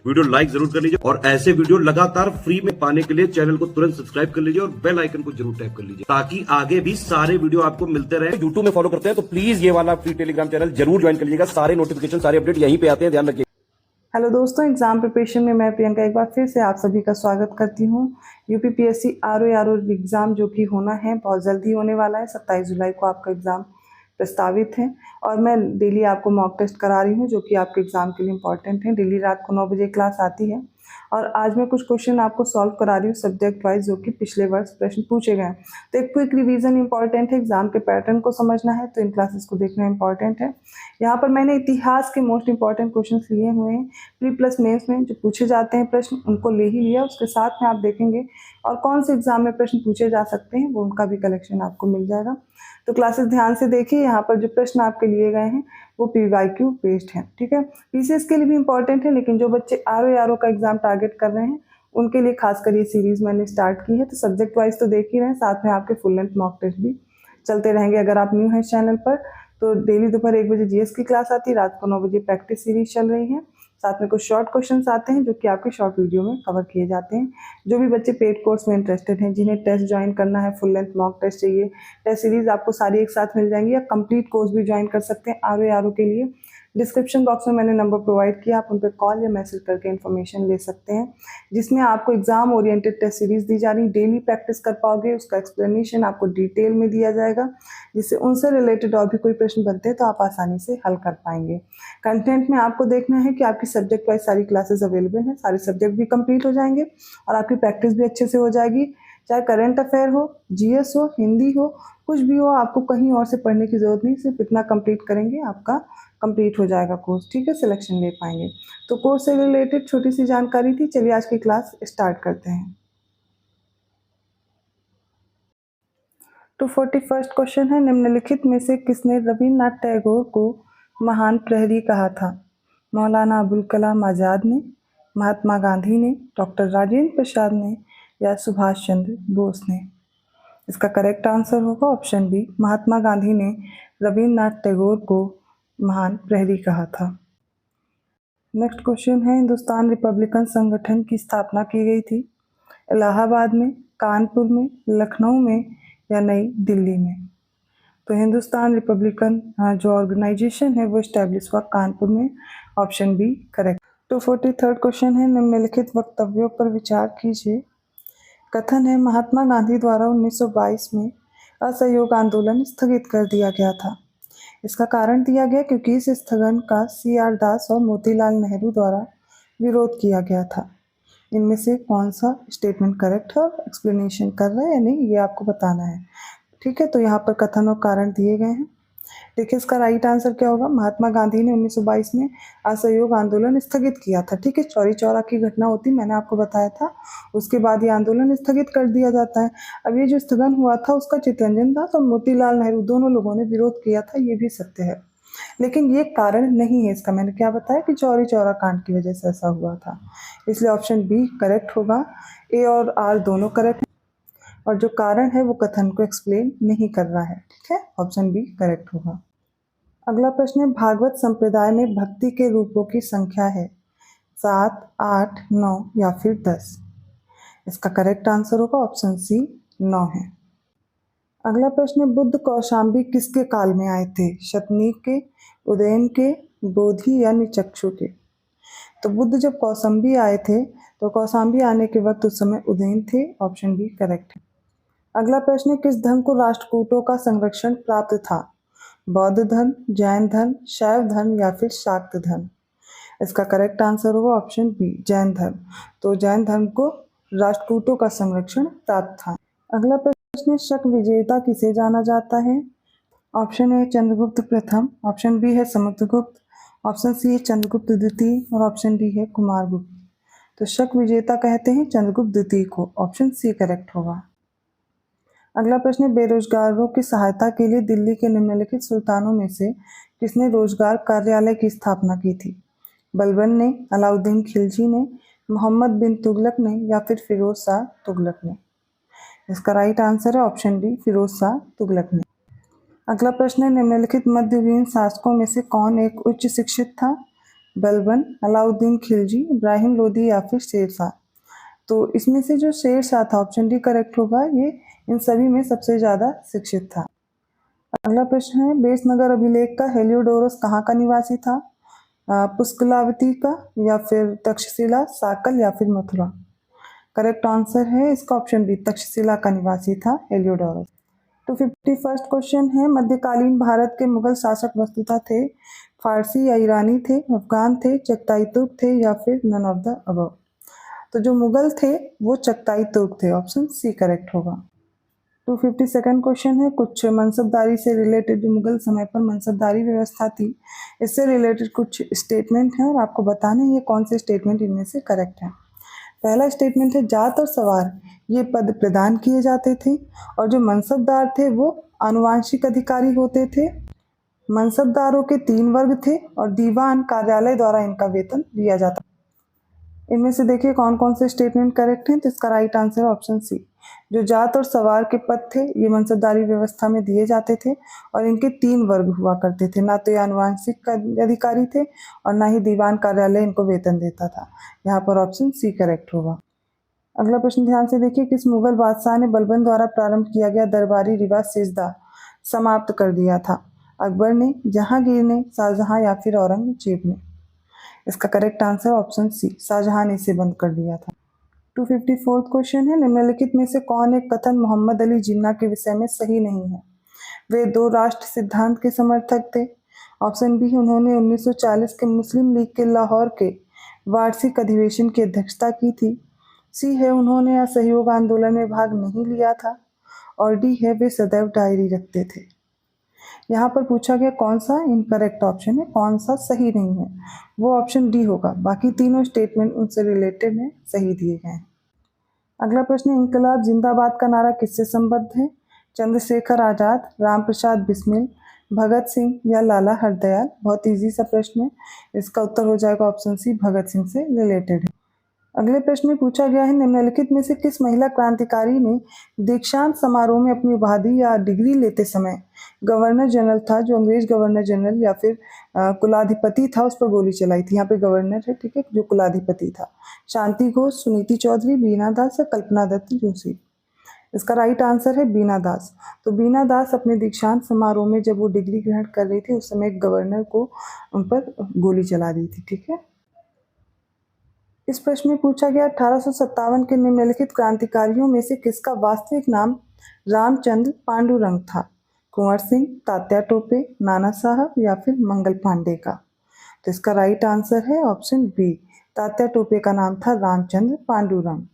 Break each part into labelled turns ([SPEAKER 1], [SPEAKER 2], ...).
[SPEAKER 1] Video like जरूर कर लीजिए और ऐसे वीडियो लगातार फ्री में पाने के लिए चैनल को तुरंत सब्सक्राइब कर लीजिए और बेल आइकन को जरूर टैप कर लीजिए ताकि आगे भी सारे वीडियो आपको मिलते रहे। यूट्यूब में फॉलो करते हैं तो प्लीज ये वाला फ्री टेलीग्राम चैनल जरूर ज्वाइन कर लीजिएगा। सारे नोटिफिकेशन सारे अपडेट यहीं पे आते हैं, ध्यान रखिए।
[SPEAKER 2] हेलो दोस्तों, एग्जाम प्रिपरेशन में मैं प्रियंका एक बार फिर से आप सभी का स्वागत करती हूँ। यूपीपीएससी आरओ एग्ज़ाम जो कि होना है बहुत जल्दी होने वाला है। 27 जुलाई को आपका एग्ज़ाम प्रस्तावित है और मैं डेली आपको मॉक टेस्ट करा रही हूँ जो कि आपके एग्ज़ाम के लिए इम्पॉर्टेंट है। डेली रात को 9 बजे क्लास आती है और आज मैं कुछ क्वेश्चन आपको सॉल्व करा रही हूँ सब्जेक्ट वाइज जो कि पिछले वर्ष प्रश्न पूछे गए हैं। तो एक क्विक रिवीजन इंपॉर्टेंट है, एग्जाम के पैटर्न को समझना है तो इन क्लासेस को देखना इंपॉर्टेंट है। यहाँ पर मैंने इतिहास के मोस्ट इंपॉर्टेंट क्वेश्चन लिए हुए हैं। प्री प्लस मेंस में जो पूछे जाते हैं प्रश्न उनको ले ही लिया, उसके साथ में आप देखेंगे और कौन से एग्जाम में प्रश्न पूछे जा सकते हैं वो उनका भी कलेक्शन आपको मिल जाएगा। तो क्लासेस ध्यान से देखिए, यहाँ पर जो प्रश्न आपके लिए गए हैं वो PYQ बेस्ड है, ठीक है। PCS के लिए भी इंपॉर्टेंट है, लेकिन जो बच्चे RO का एग्जाम टारगेट कर रहे हैं उनके लिए खासकर ये सीरीज मैंने स्टार्ट की है। तो सब्जेक्ट वाइज तो देख ही रहे हैं, साथ में आपके फुल लेंथ मॉक टेस्ट भी चलते रहेंगे। अगर आप न्यू हैं चैनल पर तो डेली दोपहर 1 बजे GS की क्लास आती है, रात को 9 बजे प्रैक्टिस सीरीज चल रही है। साथ में कुछ शॉर्ट क्वेश्चंस आते हैं जो कि आपके शॉर्ट वीडियो में कवर किए जाते हैं। जो भी बच्चे पेड कोर्स में इंटरेस्टेड हैं, जिन्हें टेस्ट ज्वाइन करना है, फुल लेंथ मॉक टेस्ट चाहिए, टेस्ट सीरीज आपको सारी एक साथ मिल जाएंगी, या कंप्लीट कोर्स भी ज्वाइन कर सकते हैं RO के लिए। डिस्क्रिप्शन बॉक्स में मैंने नंबर प्रोवाइड किया, आप उन पर कॉल या मैसेज करके इन्फॉर्मेशन ले सकते हैं, जिसमें आपको एग्जाम ओरिएंटेड टेस्ट सीरीज दी जा रही, डेली प्रैक्टिस कर पाओगे, उसका एक्सप्लेनेशन आपको डिटेल में दिया जाएगा, जिससे उनसे रिलेटेड और भी कोई प्रश्न बनते हैं तो आप आसानी से हल कर पाएंगे। कंटेंट में आपको देखना है कि आपकी सब्जेक्ट वाइज सारी क्लासेस अवेलेबल हैं, सारे सब्जेक्ट भी कंप्लीट हो जाएंगे और आपकी प्रैक्टिस भी अच्छे से हो जाएगी। चाहे करंट अफेयर हो, GS हो, हिंदी हो, कुछ भी हो, आपको कहीं और से पढ़ने की ज़रूरत नहीं, सिर्फ इतना कंप्लीट करेंगे आपका कंप्लीट हो जाएगा कोर्स, ठीक है, सिलेक्शन ले पाएंगे। तो कोर्स से रिलेटेड छोटी सी जानकारी थी। चलिए आज की क्लास स्टार्ट करते हैं। तो 41st क्वेश्चन है, निम्नलिखित में से किसने रविन्द्रनाथ टैगोर को महान प्रहरी कहा था? मौलाना अबुल कलाम आज़ाद ने, महात्मा गांधी ने, डॉक्टर राजेंद्र प्रसाद ने या सुभाष चंद्र बोस ने? इसका करेक्ट आंसर होगा ऑप्शन बी, महात्मा गांधी ने रविन्द्रनाथ टैगोर को महान प्रहरी कहा था। नेक्स्ट क्वेश्चन है, हिंदुस्तान रिपब्लिकन संगठन की स्थापना की गई थी? इलाहाबाद में, कानपुर में, लखनऊ में या नई दिल्ली में? तो हिंदुस्तान रिपब्लिकन जो ऑर्गेनाइजेशन है वो इस्टेब्लिश हुआ कानपुर में, ऑप्शन बी करेक्ट। तो 43rd क्वेश्चन है, निम्नलिखित वक्तव्यों पर विचार कीजिए। कथन है, महात्मा गांधी द्वारा 1922 में असहयोग आंदोलन स्थगित कर दिया गया था। इसका कारण दिया गया क्योंकि इस स्थगन का CR दास और मोतीलाल नेहरू द्वारा विरोध किया गया था। इनमें से कौन सा स्टेटमेंट करेक्ट है और एक्सप्लेनेशन कर रहा है या नहीं ये आपको बताना है, ठीक है। तो यहाँ पर कथन और कारण दिए गए हैं। देखिए इसका राइट आंसर क्या होगा, महात्मा गांधी ने 1922 में असहयोग आंदोलन स्थगित किया था, ठीक है। चौरी चौरा की घटना होती, मैंने आपको बताया था, उसके बाद ये आंदोलन स्थगित कर दिया जाता है। अब ये जो स्थगन हुआ था उसका चित्तरंजन दास और मोतीलाल नेहरू दोनों लोगों ने विरोध किया था, ये भी सत्य है, लेकिन ये कारण नहीं है इसका। मैंने क्या बताया कि चौरी चौरा कांड की वजह से ऐसा हुआ था, इसलिए ऑप्शन बी करेक्ट होगा। A और R दोनों करेक्ट है और जो कारण है वो कथन को एक्सप्लेन नहीं कर रहा है, ठीक है, ऑप्शन बी करेक्ट होगा। अगला प्रश्न है, भागवत संप्रदाय में भक्ति के रूपों की संख्या है 7, 8, 9 या फिर 10? इसका करेक्ट आंसर होगा ऑप्शन सी 9 है। अगला प्रश्न है, बुद्ध कौशाम्बी किसके काल में आए थे? शतनीक के, उदयन के, बोधि या निचक्षु के? तो बुद्ध जब कौशाम्बी आए थे तो कौशाम्बी आने के वक्त उस समय उदयन थे, ऑप्शन बी करेक्ट है। अगला प्रश्न है, किस धर्म को राष्ट्रकूटों का संरक्षण प्राप्त था? बौद्ध धर्म, जैन धर्म, शैव धर्म या फिर शाक्त धर्म? इसका करेक्ट आंसर होगा ऑप्शन बी जैन धर्म। तो जैन धर्म को राष्ट्रकूटों का संरक्षण प्राप्त था। अगला प्रश्न है, शक विजेता किसे जाना जाता है? ऑप्शन ए चंद्रगुप्त प्रथम, ऑप्शन बी है समुद्रगुप्त, ऑप्शन सी है चंद्रगुप्त द्वितीय और ऑप्शन डी है कुमारगुप्त। तो शक विजेता कहते हैं चंद्रगुप्त द्वितीय को, ऑप्शन सी करेक्ट होगा। अगला प्रश्न है, बेरोजगारों की सहायता के लिए दिल्ली के निम्नलिखित सुल्तानों में से किसने रोजगार कार्यालय की स्थापना की थी? बलबन ने, अलाउद्दीन खिलजी ने, मोहम्मद बिन तुगलक ने या फिर फिरोज शाह तुगलक ने? इसका राइट आंसर है ऑप्शन डी फिरोज शाह तुगलक ने। अगला प्रश्न है, निम्नलिखित मध्ययुगीन शासकों में से कौन एक उच्च शिक्षित था? बलबन, अलाउद्दीन खिलजी, इब्राहिम लोदी या फिर शेरशाह। तो इसमें से जो शेरशाह था ऑप्शन डी करेक्ट होगा, ये इन सभी में सबसे ज़्यादा शिक्षित था। अगला प्रश्न है बेसनगर अभिलेख का हेलियोडोरस कहाँ का निवासी था? पुष्कलावती का, या फिर तक्षशिला, साकल या फिर मथुरा। करेक्ट आंसर है इसका ऑप्शन बी, तक्षशिला का निवासी था हेलियोडोरस। तो 51st क्वेश्चन है मध्यकालीन भारत के मुगल शासक वस्तुतः थे फारसी या ईरानी थे, अफगान थे, चगताई तुर्क थे या फिर नन ऑफ द अबव। तो जो मुगल थे वो चगताई तुर्क थे, ऑप्शन सी करेक्ट होगा। 252nd क्वेश्चन है कुछ मनसबदारी से रिलेटेड, जो मुगल समय पर मनसबदारी व्यवस्था थी इससे रिलेटेड कुछ स्टेटमेंट हैं और आपको बताना है ये कौन से स्टेटमेंट इनमें से करेक्ट है। पहला स्टेटमेंट है जाट और सवार ये पद प्रदान किए जाते थे और जो मनसबदार थे वो आनुवांशिक अधिकारी होते थे। मनसबदारों के 3 वर्ग थे और दीवान कार्यालय द्वारा इनका वेतन दिया जाता। इनमें से देखिए कौन कौन से स्टेटमेंट करेक्ट हैं, तो इसका राइट आंसर ऑप्शन सी। जो जाट और सवार के पद थे ये मनसबदारी व्यवस्था में दिए जाते थे और इनके 3 वर्ग हुआ करते थे, ना तो ये आनुवांशिक अधिकारी थे और ना ही दीवान कार्यालय इनको वेतन देता था। यहाँ पर ऑप्शन सी करेक्ट होगा। अगला प्रश्न ध्यान से देखिए किस मुगल बादशाह ने बलबन द्वारा प्रारंभ किया गया दरबारी रिवाज सिजदा समाप्त कर दिया था? अकबर ने, जहांगीर ने, शाहजहां या फिर औरंगजेब ने। इसका correct answer option C, Shahjahan ने इसे बंद कर दिया था। 254th क्वेश्चन है निम्नलिखित में से कौन एक कथन मोहम्मद अली जिन्ना के विषय में सही नहीं है? वे 2 राष्ट्र सिद्धांत के समर्थक थे। ऑप्शन बी, उन्होंने 1940 के मुस्लिम लीग के लाहौर के वार्षिक अधिवेशन की अध्यक्षता की थी। सी है, उन्होंने असहयोग आंदोलन में भाग नहीं लिया था। और डी है, वे सदैव डायरी रखते थे। यहाँ पर पूछा गया कौन सा इनकरेक्ट ऑप्शन है, कौन सा सही नहीं है, वो ऑप्शन डी होगा। बाकी तीनों स्टेटमेंट उनसे रिलेटेड हैं, सही दिए गए हैं। अगला प्रश्न है इंकलाब जिंदाबाद का नारा किससे संबद्ध है? चंद्रशेखर आजाद, रामप्रसाद बिस्मिल, भगत सिंह या लाला हरदयाल। बहुत इजी सा प्रश्न है, इसका उत्तर हो जाएगा ऑप्शन सी, भगत सिंह से रिलेटेड है। अगले प्रश्न में पूछा गया है निम्नलिखित में से किस महिला क्रांतिकारी ने दीक्षांत समारोह में अपनी उपाधि या डिग्री लेते समय गवर्नर जनरल था, जो अंग्रेज गवर्नर जनरल या फिर कुलाधिपति था, उस पर गोली चलाई थी। यहाँ पे गवर्नर है, ठीक है, जो कुलाधिपति था। शांति घोष, सुनीति चौधरी, बीना दास या कल्पना दत्त जोशी। इसका राइट आंसर है बीना दास। तो बीना दास अपने दीक्षांत समारोह में जब वो डिग्री ग्रहण कर रही थी उस समय गवर्नर को उन पर गोली चला दी थी, ठीक है। इस प्रश्न में पूछा गया 1857 के निम्नलिखित क्रांतिकारियों में से किसका वास्तविक नाम रामचंद्र पांडुरंग था? कुंवर सिंह, तात्या टोपे, नाना साहब या फिर मंगल पांडे का। तो इसका राइट आंसर है ऑप्शन बी, तात्या टोपे का नाम था रामचंद्र पांडुरंग।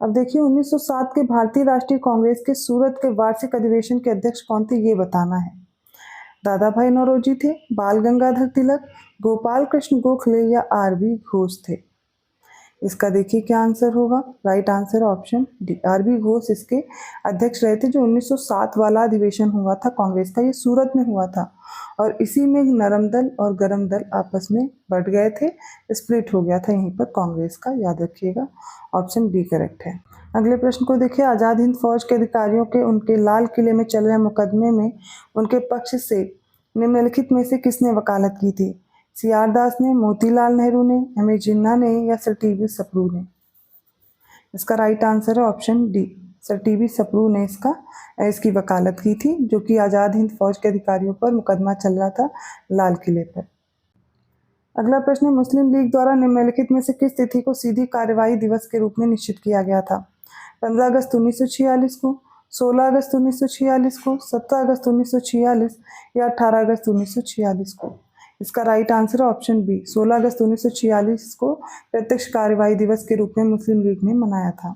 [SPEAKER 2] अब देखिए 1907 के भारतीय राष्ट्रीय कांग्रेस के सूरत के वार्षिक अधिवेशन के अध्यक्ष कौन थे, ये बताना है। दादा भाई नौरोजी थे, बाल गंगाधर तिलक, गोपाल कृष्ण गोखले या आरबी घोष थे। इसका देखिए क्या आंसर होगा। Right answer option D, RB Ghosh इसके अध्यक्ष रहे थे। जो 1907 वाला अधिवेशन हुआ था कांग्रेस का, ये सूरत में हुआ था और इसी में नरम दल और गरम दल आपस में बढ़ गए थे, स्प्लिट हो गया था यहीं पर कांग्रेस का, याद रखिएगा। ऑप्शन डी करेक्ट है। अगले प्रश्न को देखिए आज़ाद हिंद फौज के अधिकारियों के उनके लाल किले में चल रहे मुकदमे में उनके पक्ष से निम्नलिखित में से किसने वकालत की थी? सीआर दास ने, मोतीलाल नेहरू ने, एम.ए. जिन्ना ने या सर टी.बी. सप्रू ने। इसका राइट आंसर है option D, sir TB. Sapru ने इसकी वकालत की थी, जो कि आज़ाद हिंद फौज के अधिकारियों पर मुकदमा चल रहा था लाल किले पर। अगला प्रश्न, मुस्लिम लीग द्वारा निम्नलिखित में से किस तिथि को सीधी कार्यवाही दिवस के रूप में निश्चित किया गया था? 15 अगस्त 1946 को, 16 अगस्त 1946 को, 17 अगस्त 1946 या 18 अगस्त 1946 को। इसका राइट आंसर है ऑप्शन बी, 16 अगस्त 1946 को प्रत्यक्ष कार्यवाही दिवस के रूप में मुस्लिम लीग ने मनाया था।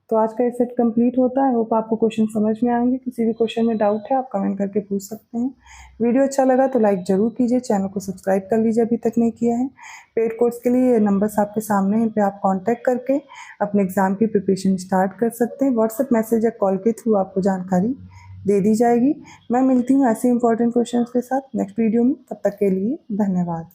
[SPEAKER 2] तो आज का ये सेट कंप्लीट होता है। होप आपको क्वेश्चन समझ में आएंगे। किसी भी क्वेश्चन में डाउट है आप कमेंट करके पूछ सकते हैं। वीडियो अच्छा लगा तो लाइक जरूर कीजिए, चैनल को सब्सक्राइब कर लीजिए अभी तक नहीं किया है। पेड कोर्स के लिए नंबर्स आपके सामने हैं, इन पे आप कांटेक्ट करके अपने एग्जाम की प्रिपरेशन स्टार्ट कर सकते हैं। व्हाट्सएप मैसेज या कॉल के थ्रू आपको जानकारी दे दी जाएगी। मैं मिलती हूँ ऐसे इंपॉर्टेंट क्वेश्चंस के साथ नेक्स्ट वीडियो में। तब तक के लिए धन्यवाद।